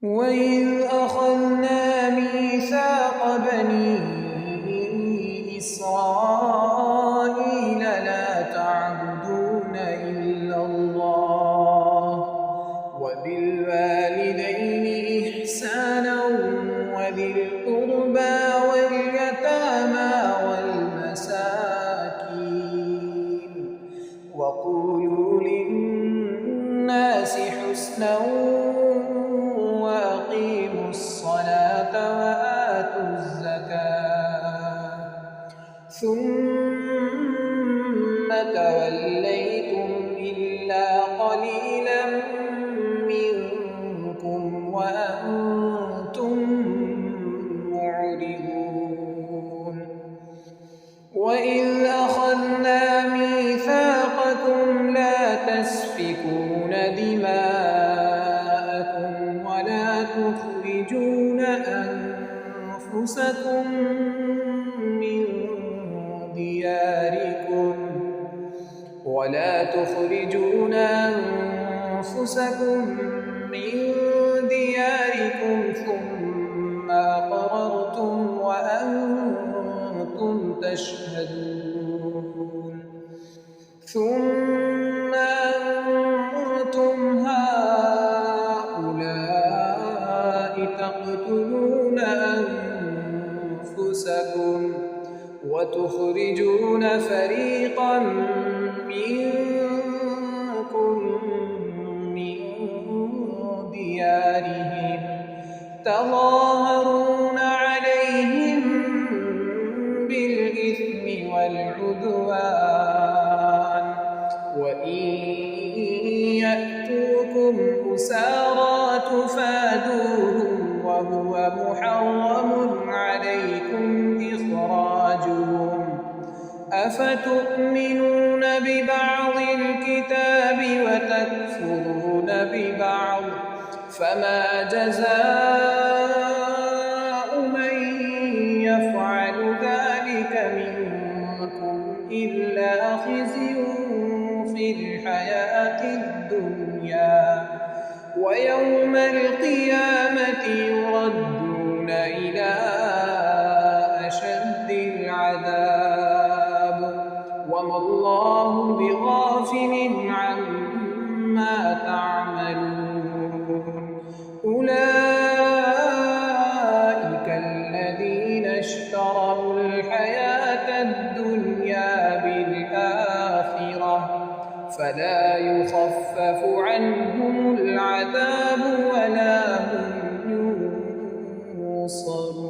وإذ أخذنا ميثاق بني إسرائيل لا تعبدون إلا الله وبالوالدين إحسانا وذي القربى واليتامى والمساكين وقولوا للناس حسنا وأقيموا الصلاة وآتوا الزكاة ثم توليتم إلا قليلا منكم وأنتم معرضون وإذ أخذنا ميثاقكم لا تسفكون دماءكم ولا تخرجون أنفسكم من دياركم ثم أقررتم وأنتم تشهدون ثم أنتم هؤلاء تقتلون أنفسكم وتخرجون فريقا منكم من ديارهم تظاهرون عليهم بالإثم والعدوان وإن يأتوكم أسارى تفادوهم وهو محرم عليكم إخراجهم أفتؤمنون ببعض الكتاب وتكفرون ببعض فما جزاء من يفعل ذلك منكم إلا خزي في الحياة الدنيا ويوم القيامة يردون إلى أشد العذاب وما الله بغافل عما تعملون أولئك الذين اشتروا الحياة الدنيا بالآخرة فلا يخفف عنهم العذاب ولا هم ينصرون.